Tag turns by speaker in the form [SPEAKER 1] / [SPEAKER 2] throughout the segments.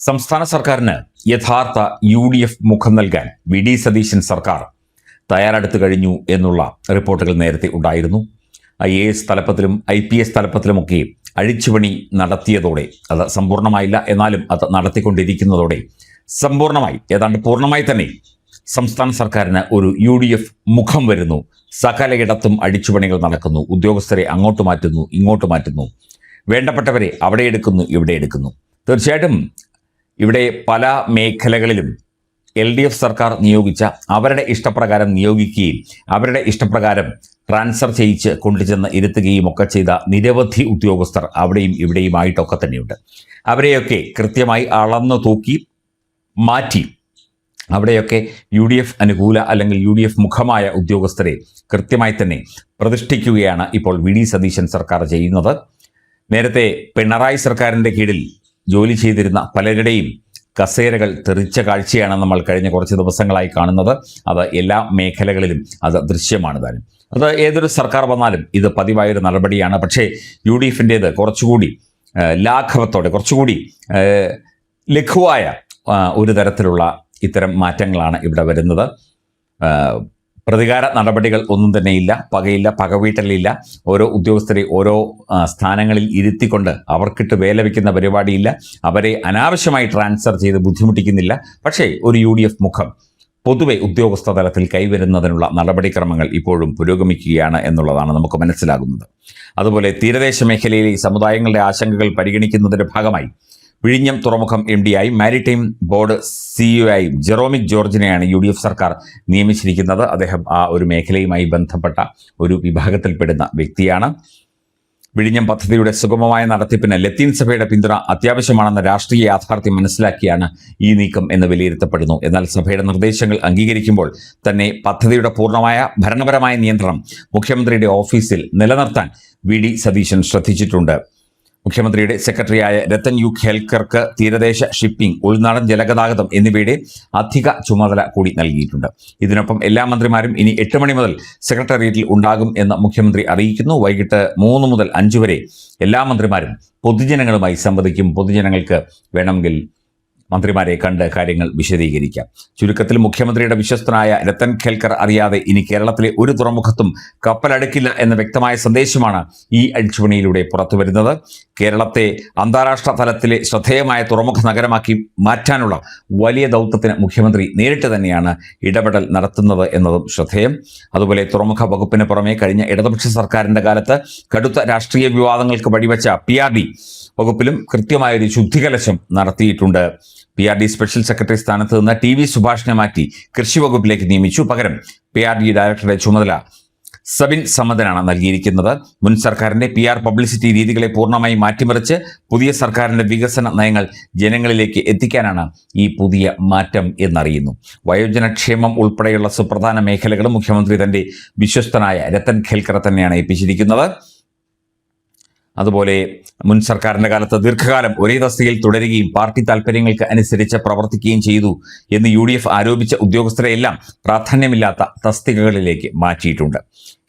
[SPEAKER 1] സംസ്ഥാന സർക്കാരിന് യഥാർത്ഥ UDF മുഖം നൽകാൻ വി സതീശൻ സർക്കാർ തയ്യാറെടുത്തു കഴിഞ്ഞു എന്നുള്ള റിപ്പോർട്ടുകൾ നേരത്തെ ഉണ്ടായിരുന്നു. IAS തലപ്പത്തിലും IPS തലപ്പത്തിലുമൊക്കെ അഴിച്ചുപണി നടത്തിയതോടെ, അത് സമ്പൂർണ്ണമായില്ല എന്നാലും അത് നടത്തിക്കൊണ്ടിരിക്കുന്നതോടെ സമ്പൂർണ്ണമായി, ഏതാണ്ട് പൂർണ്ണമായി തന്നെ സംസ്ഥാന സർക്കാരിന് ഒരു UDF മുഖം വരുന്നു. സകലയിടത്തും അഴിച്ചുപണികൾ നടക്കുന്നു. ഉദ്യോഗസ്ഥരെ അങ്ങോട്ട് മാറ്റുന്നു, ഇങ്ങോട്ട് മാറ്റുന്നു, വേണ്ടപ്പെട്ടവരെ അവിടെ എടുക്കുന്നു, ഇവിടെ എടുക്കുന്നു. തീർച്ചയായിട്ടും ഇവിടെ പല മേഖലകളിലും LDF സർക്കാർ നിയോഗിച്ച, അവരുടെ ഇഷ്ടപ്രകാരം നിയോഗിക്കുകയും അവരുടെ ഇഷ്ടപ്രകാരം ട്രാൻസ്ഫർ ചെയ്യിച്ച് കൊണ്ടുചെന്ന് ഇരുത്തുകയും ഒക്കെ ചെയ്ത നിരവധി ഉദ്യോഗസ്ഥർ അവിടെയും ഇവിടെയുമായിട്ടൊക്കെ തന്നെയുണ്ട്. അവരെയൊക്കെ കൃത്യമായി അളന്നു തൂക്കി മാറ്റി അവിടെയൊക്കെ UDF അനുകൂല അല്ലെങ്കിൽ UDF മുഖമായ ഉദ്യോഗസ്ഥരെ കൃത്യമായി തന്നെ പ്രതിഷ്ഠിക്കുകയാണ് ഇപ്പോൾ വി സതീശൻ സർക്കാർ ചെയ്യുന്നത്. നേരത്തെ പിണറായി സർക്കാരിൻ്റെ കീഴിൽ ജോലി ചെയ്തിരുന്ന പലരുടെയും കസേരകൾ തെറിച്ച കാഴ്ചയാണ് നമ്മൾ കഴിഞ്ഞ കുറച്ച് ദിവസങ്ങളായി കാണുന്നത്. അത് എല്ലാ മേഖലകളിലും അത് ദൃശ്യമാണ് താനും. അത് ഏതൊരു സർക്കാർ വന്നാലും ഇത് പതിവായൊരു നടപടിയാണ്. പക്ഷേ UDFിൻ്റേത് കുറച്ചുകൂടി ലാഘവത്തോടെ, കുറച്ചുകൂടി ലഘുവായ ഒരു തരത്തിലുള്ള ഇത്തരം മാറ്റങ്ങളാണ് ഇവിടെ വരുന്നത്. പ്രതികാര നടപടികൾ ഒന്നും തന്നെയില്ല, പകയില്ല, പകവീട്ടലില്ല. ഓരോ ഉദ്യോഗസ്ഥരെ ഓരോ സ്ഥാനങ്ങളിൽ ഇരുത്തിക്കൊണ്ട് അവർക്കിട്ട് വേല വയ്ക്കുന്ന പരിപാടിയില്ല. അവരെ അനാവശ്യമായി ട്രാൻസ്ഫർ ചെയ്ത് ബുദ്ധിമുട്ടിക്കുന്നില്ല. പക്ഷേ ഒരു UDF മുഖം പൊതുവെ ഉദ്യോഗസ്ഥ തലത്തിൽ കൈവരുന്നതിനുള്ള നടപടിക്രമങ്ങൾ ഇപ്പോഴും പുരോഗമിക്കുകയാണ് എന്നുള്ളതാണ് നമുക്ക് മനസ്സിലാകുന്നത്. അതുപോലെ തീരദേശ മേഖലയിലെ സമുദായങ്ങളുടെ ആശങ്കകൾ പരിഗണിക്കുന്നതിൻ്റെ ഭാഗമായി വിഴിഞ്ഞം തുറമുഖം MD-ആയി മാരിടൈം ബോർഡ് CEO-ആയി ജെറോമിക് ജോർജിനെയാണ് UDF സർക്കാർ നിയമിച്ചിരിക്കുന്നത്. അദ്ദേഹം ആ ഒരു മേഖലയുമായി ബന്ധപ്പെട്ട ഒരു വിഭാഗത്തിൽപ്പെടുന്ന വ്യക്തിയാണ്. വിഴിഞ്ഞം പദ്ധതിയുടെ സുഗമമായ നടത്തിപ്പിന് ലത്തീൻ സഭയുടെ പിന്തുണ അത്യാവശ്യമാണെന്ന രാഷ്ട്രീയ യാഥാർത്ഥ്യം മനസ്സിലാക്കിയാണ് ഈ നീക്കം എന്ന് വിലയിരുത്തപ്പെടുന്നു. എന്നാൽ സഭയുടെ നിർദ്ദേശങ്ങൾ അംഗീകരിക്കുമ്പോൾ തന്നെ പദ്ധതിയുടെ പൂർണ്ണമായ ഭരണപരമായ നിയന്ത്രണം മുഖ്യമന്ത്രിയുടെ ഓഫീസിൽ നിലനിർത്താൻ വി സതീശൻ ശ്രദ്ധിച്ചിട്ടുണ്ട്. മുഖ്യമന്ത്രിയുടെ സെക്രട്ടറിയായ രത്തൻ യു ഖേൽക്കർക്ക് തീരദേശ ഷിപ്പിംഗ്, ഉൾനാടൻ ജലഗതാഗതം എന്നിവയുടെ അധിക ചുമതല കൂടി നൽകിയിട്ടുണ്ട്. ഇതിനൊപ്പം എല്ലാ മന്ത്രിമാരും ഇനി 8 മണി മുതൽ സെക്രട്ടേറിയറ്റിൽ ഉണ്ടാകും എന്ന് മുഖ്യമന്ത്രി അറിയിക്കുന്നു. വൈകിട്ട് 3 മുതൽ 5 വരെ എല്ലാ മന്ത്രിമാരും പൊതുജനങ്ങളുമായി സംവദിക്കും. പൊതുജനങ്ങൾക്ക് വേണമെങ്കിൽ മന്ത്രിമാരെ കണ്ട് കാര്യങ്ങൾ വിശദീകരിക്കാം. ചുരുക്കത്തിൽ മുഖ്യമന്ത്രിയുടെ വിശ്വസ്തനായ രത്തൻ ഖേൽക്കർ അറിയാതെ ഇനി കേരളത്തിലെ ഒരു തുറമുഖത്തും കപ്പലടുക്കില്ല എന്ന വ്യക്തമായ സന്ദേശമാണ് ഈ അഴിച്ചുപണിയിലൂടെ പുറത്തുവരുന്നത്. കേരളത്തെ അന്താരാഷ്ട്ര തലത്തിലെ ശ്രദ്ധേയമായ തുറമുഖ നഗരമാക്കി മാറ്റാനുള്ള വലിയ ദൗത്യത്തിന് മുഖ്യമന്ത്രി നേരിട്ട് തന്നെയാണ് ഇടപെടൽ നടത്തുന്നത് എന്നതും ശ്രദ്ധേയം. അതുപോലെ തുറമുഖ വകുപ്പിന് പുറമെ കഴിഞ്ഞ ഇടതുപക്ഷ സർക്കാരിൻ്റെ കാലത്ത് കടുത്ത രാഷ്ട്രീയ വിവാദങ്ങൾക്ക് വഴിവെച്ച PRD വകുപ്പിലും കൃത്യമായൊരു ശുദ്ധികലശം നടത്തിയിട്ടുണ്ട്. PRD സ്പെഷ്യൽ സെക്രട്ടറി സ്ഥാനത്ത് നിന്ന് TV സുഭാഷിനെ മാറ്റി കൃഷി വകുപ്പിലേക്ക് നിയമിച്ചു. പകരം PRD ഡയറക്ടറുടെ ചുമതല സബിൻ സമദനാണ് നൽകിയിരിക്കുന്നത്. മുൻ സർക്കാരിന്റെ PR പബ്ലിസിറ്റി രീതികളെ പൂർണ്ണമായി മാറ്റിമറിച്ച് പുതിയ സർക്കാരിന്റെ വികസന നയങ്ങൾ ജനങ്ങളിലേക്ക് എത്തിക്കാനാണ് ഈ പുതിയ മാറ്റം എന്നറിയുന്നു. വയോജനക്ഷേമം ഉൾപ്പെടെയുള്ള സുപ്രധാന മേഖലകളും മുഖ്യമന്ത്രി തന്റെ വിശ്വസ്തനായ രത്തൻ ഖേൽക്കറെ തന്നെയാണ് ഏൽപ്പിച്ചിരിക്കുന്നത്. അതുപോലെ മുൻ സർക്കാരിൻ്റെ കാലത്ത് ദീർഘകാലം ഒരേ തസ്തികയിൽ തുടരുകയും പാർട്ടി താൽപ്പര്യങ്ങൾക്ക് അനുസരിച്ച് പ്രവർത്തിക്കുകയും ചെയ്തു എന്ന് UDF ആരോപിച്ച ഉദ്യോഗസ്ഥരെയെല്ലാം പ്രാധാന്യമില്ലാത്ത തസ്തികകളിലേക്ക് മാറ്റിയിട്ടുണ്ട്.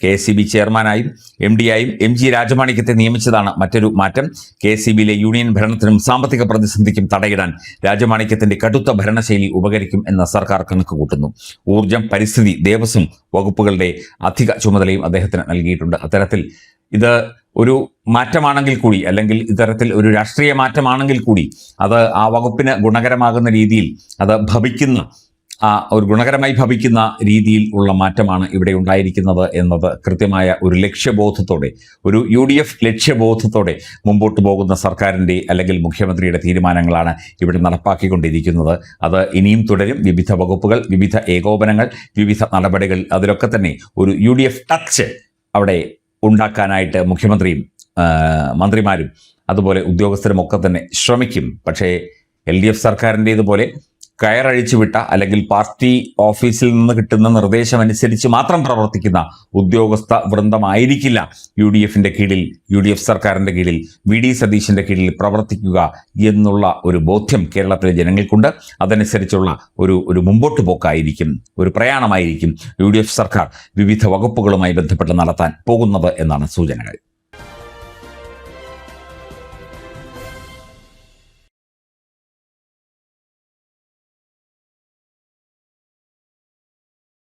[SPEAKER 1] KSEB ചെയർമാനായും MD-ആയും MG രാജമാണിക്യത്തെ നിയമിച്ചതാണ് മറ്റൊരു മാറ്റം. KSEBയിലെ യൂണിയൻ ഭരണത്തിനും സാമ്പത്തിക പ്രതിസന്ധിക്കും തടയിടാൻ രാജമാണിക്യത്തിന്റെ കടുത്ത ഭരണശൈലി ഉപകരിക്കും എന്ന് സർക്കാർ കണക്ക് കൂട്ടുന്നു. ഊർജം, പരിസ്ഥിതി, ദേവസ്വം വകുപ്പുകളുടെ അധിക ചുമതലയും അദ്ദേഹത്തിന് നൽകിയിട്ടുണ്ട്. അത്തരത്തിൽ ഇത് ഒരു മാറ്റമാണെങ്കിൽ കൂടി, അല്ലെങ്കിൽ ഇത്തരത്തിൽ ഒരു രാഷ്ട്രീയ മാറ്റമാണെങ്കിൽ കൂടി, അത് ആ വകുപ്പിന് ഗുണകരമാകുന്ന രീതിയിൽ, അത് ഗുണകരമായി ഭവിക്കുന്ന രീതിയിൽ ഉള്ള മാറ്റമാണ് ഇവിടെ ഉണ്ടായിരിക്കുന്നത് എന്നത് കൃത്യമായ ഒരു ലക്ഷ്യബോധത്തോടെ, ഒരു UDF ലക്ഷ്യബോധത്തോടെ മുമ്പോട്ട് പോകുന്ന സർക്കാരിൻ്റെ അല്ലെങ്കിൽ മുഖ്യമന്ത്രിയുടെ തീരുമാനങ്ങളാണ് ഇവിടെ നടപ്പാക്കിക്കൊണ്ടിരിക്കുന്നത്. അത് ഇനിയും തുടരും. വിവിധ വകുപ്പുകൾ, വിവിധ ഏകോപനങ്ങൾ, വിവിധ നടപടികൾ, അതിലൊക്കെ തന്നെ ഒരു UDF ടച്ച് അവിടെ ഉണ്ടാക്കാനായിട്ട് മുഖ്യമന്ത്രിയും മന്ത്രിമാരും അതുപോലെ ഉദ്യോഗസ്ഥരുമൊക്കെ തന്നെ ശ്രമിക്കും. പക്ഷേ LDF സർക്കാരിൻ്റേതുപോലെ കയറഴിച്ചു വിട്ട, അല്ലെങ്കിൽ പാർട്ടി ഓഫീസിൽ നിന്ന് കിട്ടുന്ന നിർദ്ദേശമനുസരിച്ച് മാത്രം പ്രവർത്തിക്കുന്ന ഉദ്യോഗസ്ഥ വൃന്ദമായിരിക്കില്ല UDFിൻ്റെ കീഴിൽ, UDF സർക്കാരിൻ്റെ കീഴിൽ, വി സതീശൻ്റെ കീഴിൽ പ്രവർത്തിക്കുക എന്നുള്ള ഒരു ബോധ്യം കേരളത്തിലെ ജനങ്ങൾക്കുണ്ട്. അതനുസരിച്ചുള്ള ഒരു മുമ്പോട്ട് പോക്കായിരിക്കും, ഒരു പ്രയാണമായിരിക്കും UDF സർക്കാർ വിവിധ വകുപ്പുകളുമായി ബന്ധപ്പെട്ട് നടത്താൻ പോകുന്നത് എന്നാണ് സൂചനകൾ.